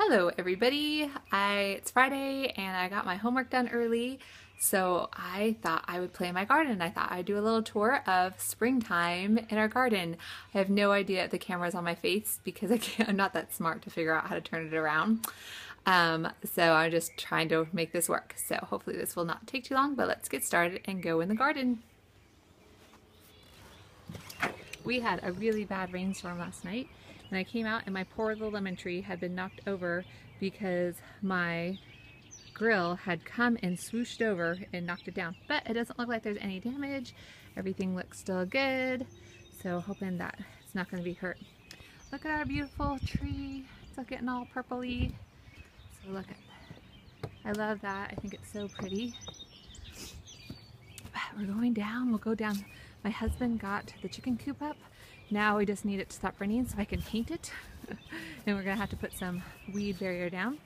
Hello everybody, it's Friday and I got my homework done early, so I thought I would play in my garden. I thought I'd do a little tour of springtime in our garden. I have no idea if the camera's on my face because I'm not that smart to figure out how to turn it around. So I'm just trying to make this work. So hopefully this will not take too long, but let's get started and go in the garden. We had a really bad rainstorm last night. And I came out and my poor little lemon tree had been knocked over because my grill had come and swooshed over and knocked it down. But it doesn't look like there's any damage. Everything looks still good. So hoping that it's not going to be hurt. Look at our beautiful tree. It's getting all purpley. So look at that. I love that. I think it's so pretty. But we're going down. We'll go down. My husband got the chicken coop up. Now we just need it to stop raining so I can paint it. And we're gonna have to put some weed barrier down.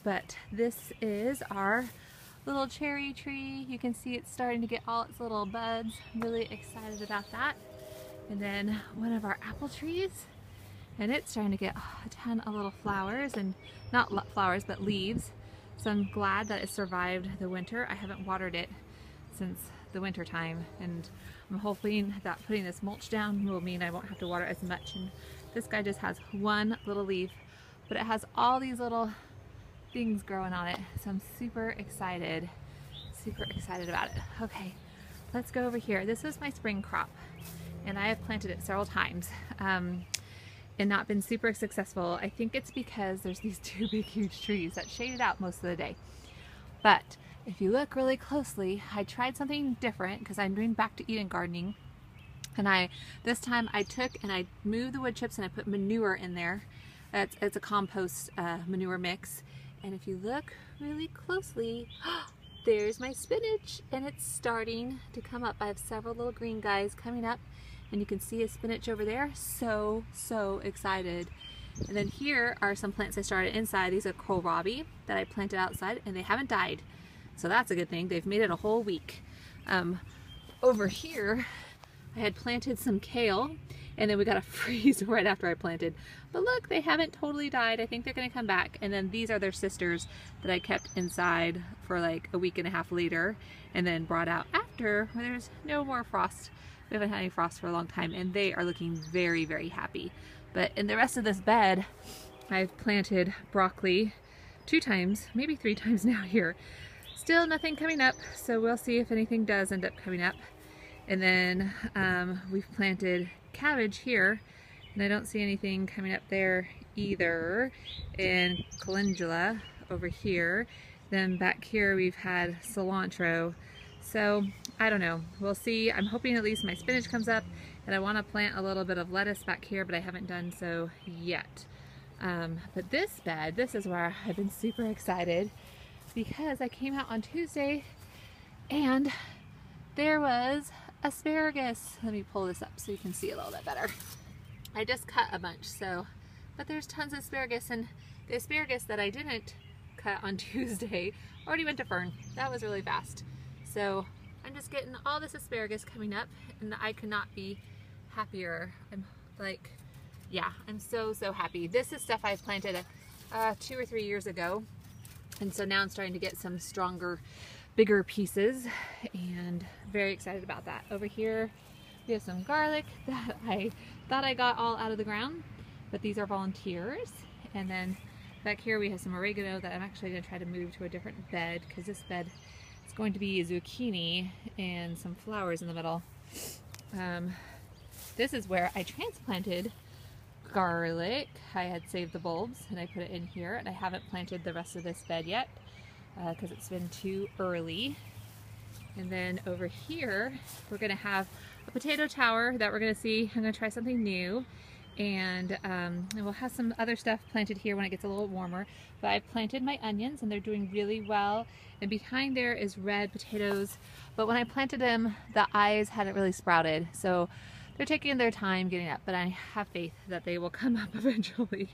But this is our little cherry tree. You can see it's starting to get all its little buds. I'm really excited about that. And then one of our apple trees, and it's starting to get a ton of little flowers, and not flowers but leaves. So I'm glad that it survived the winter. I haven't watered it since the winter time, and I'm hoping that putting this mulch down will mean I won't have to water as much. And this guy just has one little leaf, but it has all these little things growing on it, so I'm super excited about it. Okay, let's go over here. This is my spring crop and I have planted it several times and not been super successful. I think it's because there's these two big huge trees that shade it out most of the day. But if you look really closely, I tried something different because I'm doing back to Eden gardening. And this time I took and I moved the wood chips and I put manure in there. It's a compost manure mix. And if you look really closely, there's my spinach and it's starting to come up. I have several little green guys coming up and you can see a spinach over there. So excited. And then here are some plants I started inside. These are kohlrabi that I planted outside and they haven't died. So that's a good thing. They've made it a whole week. Over here, I had planted some kale and then we got a freeze right after I planted. But look, they haven't totally died. I think they're gonna come back. And then these are their sisters that I kept inside for like a week and a half later and then brought out after when there's no more frost. We haven't had any frost for a long time and they are looking very, very happy. But in the rest of this bed, I've planted broccoli 2 times, maybe 3 times now here. Still nothing coming up, so we'll see if anything does end up coming up. And then we've planted cabbage here, and I don't see anything coming up there either. And calendula over here. Then back here we've had cilantro. So I don't know, we'll see. I'm hoping at least my spinach comes up, and I want to plant a little bit of lettuce back here, but I haven't done so yet. But this bed, this is where I've been super excited because I came out on Tuesday and there was asparagus. Let me pull this up so you can see a little bit better. I just cut a bunch, but there's tons of asparagus, and the asparagus that I didn't cut on Tuesday already went to fern. That was really fast. So I'm just getting all this asparagus coming up and I could not be happier. I'm like, yeah, I'm so happy. This is stuff I planted 2 or 3 years ago. And so now I'm starting to get some stronger, bigger pieces and very excited about that. Over here, we have some garlic that I thought I got all out of the ground, but these are volunteers. And then back here we have some oregano that I'm actually gonna try to move to a different bed because this bed is going to be zucchini and some flowers in the middle. This is where I transplanted garlic. I had saved the bulbs and I put it in here, and I haven't planted the rest of this bed yet because it's been too early. And then over here we're gonna have a potato tower that we're gonna see. I'm gonna try something new, and we'll have some other stuff planted here when it gets a little warmer. But I've planted my onions and they're doing really well, and behind there is red potatoes, but when I planted them the eyes hadn't really sprouted, so they're taking their time getting up, but I have faith that they will come up eventually.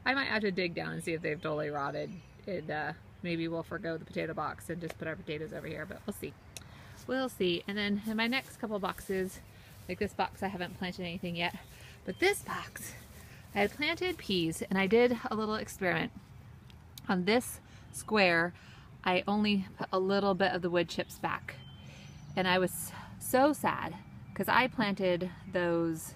I might have to dig down and see if they've totally rotted, and maybe we'll forgo the potato box and just put our potatoes over here, but we'll see. We'll see. And then in my next couple boxes, like this box, I haven't planted anything yet, but this box, I had planted peas and I did a little experiment. On this square, I only put a little bit of the wood chips back. And I was so sad because I planted those,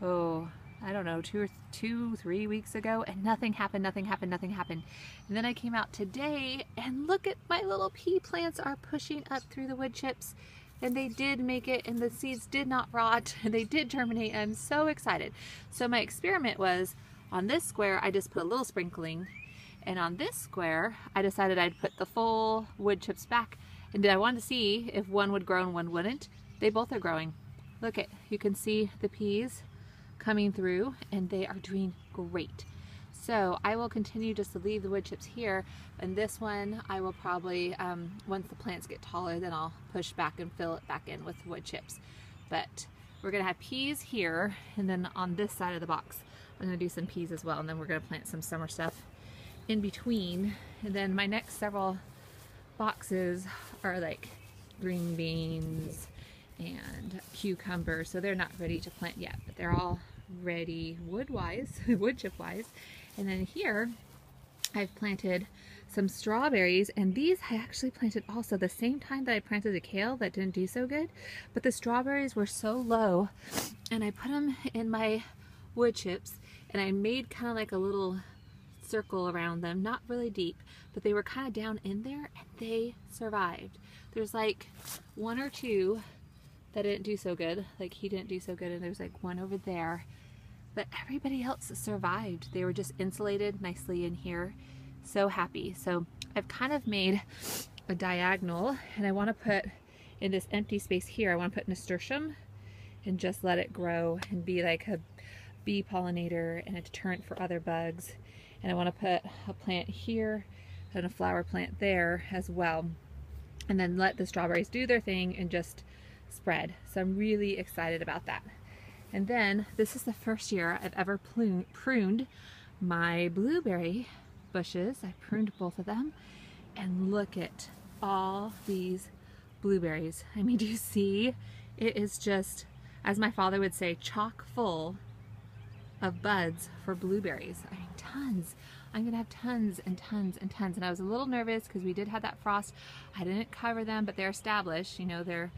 oh, I don't know, 3 weeks ago, and nothing happened. And then I came out today and look at my little pea plants are pushing up through the wood chips, and they did make it, and the seeds did not rot, and they did germinate. I'm so excited. So my experiment was, on this square, I just put a little sprinkling, and on this square, I decided I'd put the full wood chips back, and I wanted to see if one would grow and one wouldn't. They both are growing. Look at, you can see the peas coming through, and they are doing great. So I will continue just to leave the wood chips here, and this one I will probably, once the plants get taller, then I'll push back and fill it back in with wood chips. But we're gonna have peas here, and then on this side of the box I'm gonna do some peas as well, and then we're gonna plant some summer stuff in between. And then my next several boxes are like green beans and cucumbers, so they're not ready to plant yet, but they're all ready wood chip wise. And then here I've planted some strawberries, and these I actually planted also the same time that I planted the kale that didn't do so good, but the strawberries were so low, and I put them in my wood chips, and I made kind of like a little circle around them, not really deep, but they were kind of down in there, and they survived. There's like one or two that didn't do so good, like he didn't do so good, and there's like one over there, but everybody else survived. They were just insulated nicely in here. So happy. So I've kind of made a diagonal, and I want to put in this empty space here, I want to put nasturtium and just let it grow and be like a bee pollinator and a deterrent for other bugs. And I want to put a plant here and a flower plant there as well, and then let the strawberries do their thing and just spread. So I'm really excited about that. And then this is the first year I've ever pruned my blueberry bushes. I pruned both of them, and look at all these blueberries. I mean, do you see? It is just, as my father would say, chock full of buds for blueberries. I mean, tons. I'm gonna have tons and tons and tons. And I was a little nervous because we did have that frost. I didn't cover them, but they're established. You know, they're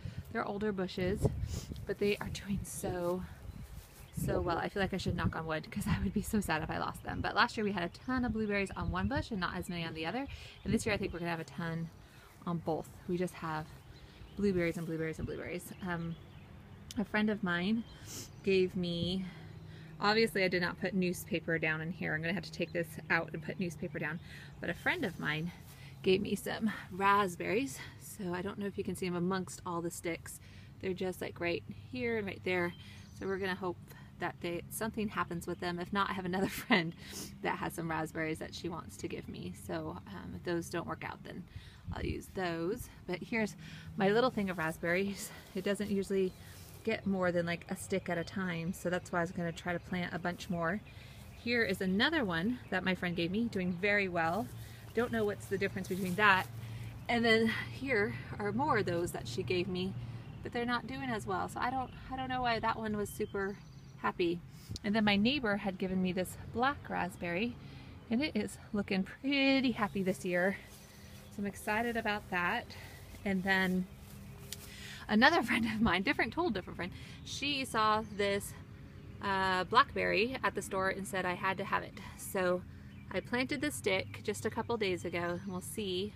older bushes, but they are doing so well. I feel like I should knock on wood because I would be so sad if I lost them. But last year we had a ton of blueberries on one bush and not as many on the other. And this year I think we're gonna have a ton on both. We just have blueberries and blueberries and blueberries. A friend of mine gave me, obviously I did not put newspaper down in here. I'm gonna have to take this out and put newspaper down. But a friend of mine gave me some raspberries. So I don't know if you can see them amongst all the sticks. They're just like right here and right there. So we're gonna hope that something happens with them. If not, I have another friend that has some raspberries that she wants to give me. So if those don't work out, then I'll use those. But here's my little thing of raspberries. It doesn't usually get more than like a stick at a time, so that's why I was going to try to plant a bunch more. Here is another one that my friend gave me, doing very well. Don't know what's the difference between that. And then here are more of those that she gave me, but they're not doing as well. So I don't know why that one was super happy. And then my neighbor had given me this black raspberry, and it is looking pretty happy this year. So I'm excited about that. And then another friend of mine, total different friend, she saw this Blackberry at the store and said I had to have it. So I planted the stick just a couple days ago, and we'll see.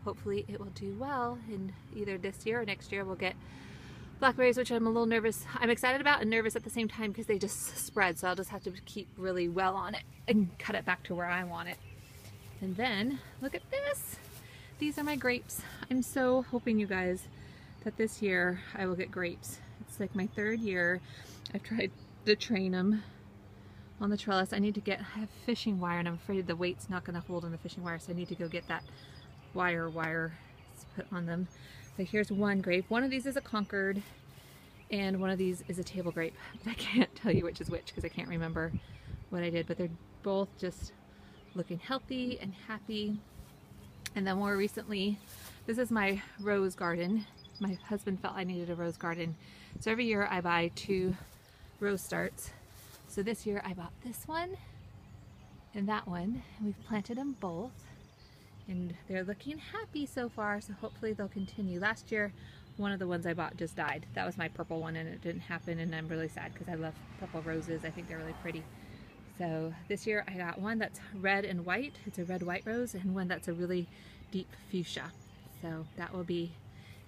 Hopefully it will do well, and either this year or next year we'll get blackberries, which I'm a little nervous. I'm excited about and nervous at the same time because they just spread, so I'll just have to keep really well on it and cut it back to where I want it. And then look at this. These are my grapes. I'm so hoping, you guys, that this year I will get grapes. It's like my third year. I've tried to train them on the trellis. I need to I have fishing wire, and I'm afraid the weight's not going to hold on the fishing wire, so I need to go get that wire to put on them. But here's one grape. One of these is a Concord, and one of these is a table grape. But I can't tell you which is which because I can't remember what I did, but they're both just looking healthy and happy. And then more recently, this is my rose garden. My husband felt I needed a rose garden. So every year I buy 2 rose starts. So this year I bought this one and that one, and we've planted them both, and they're looking happy so far, so hopefully they'll continue. Last year, one of the ones I bought just died. That was my purple one, and it didn't happen, and I'm really sad because I love purple roses. I think they're really pretty. So this year I got one that's red and white. It's a red-white rose, and one that's a really deep fuchsia. So that will be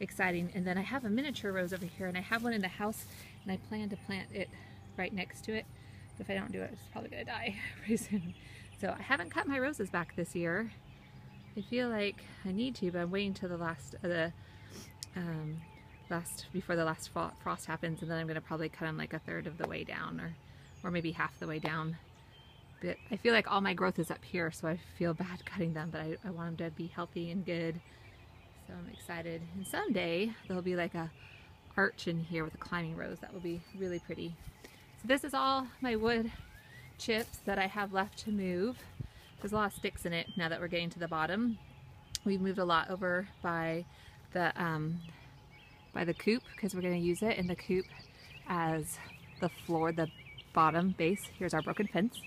exciting. And then I have a miniature rose over here, and I have one in the house, and I plan to plant it right next to it. If I don't do it, it's probably gonna die pretty soon. So I haven't cut my roses back this year. I feel like I need to, but I'm waiting till the before the last frost happens, and then I'm gonna probably cut them like a third of the way down, or maybe half the way down. But I feel like all my growth is up here, so I feel bad cutting them, but I want them to be healthy and good. So I'm excited. And someday there'll be like a arch in here with a climbing rose. That will be really pretty. So this is all my wood chips that I have left to move. There's a lot of sticks in it now that we're getting to the bottom. We've moved a lot over by the coop because we're going to use it in the coop as the floor, the bottom base. Here's our broken fence.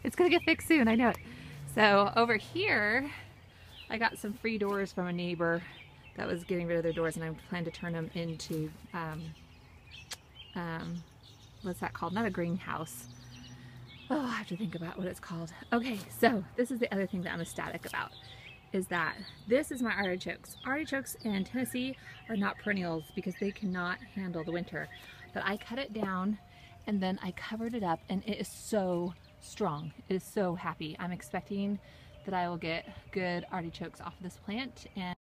It's going to get fixed soon, I know it. So over here, I got some free doors from a neighbor that was getting rid of their doors, and I plan to turn them into, what's that called? Not a greenhouse. Oh, I have to think about what it's called. Okay, so this is the other thing that I'm ecstatic about, is that this is my artichokes. Artichokes in Tennessee are not perennials because they cannot handle the winter. But I cut it down and then I covered it up, and it is so strong. It is so happy. I'm expecting that I will get good artichokes off of this plant. And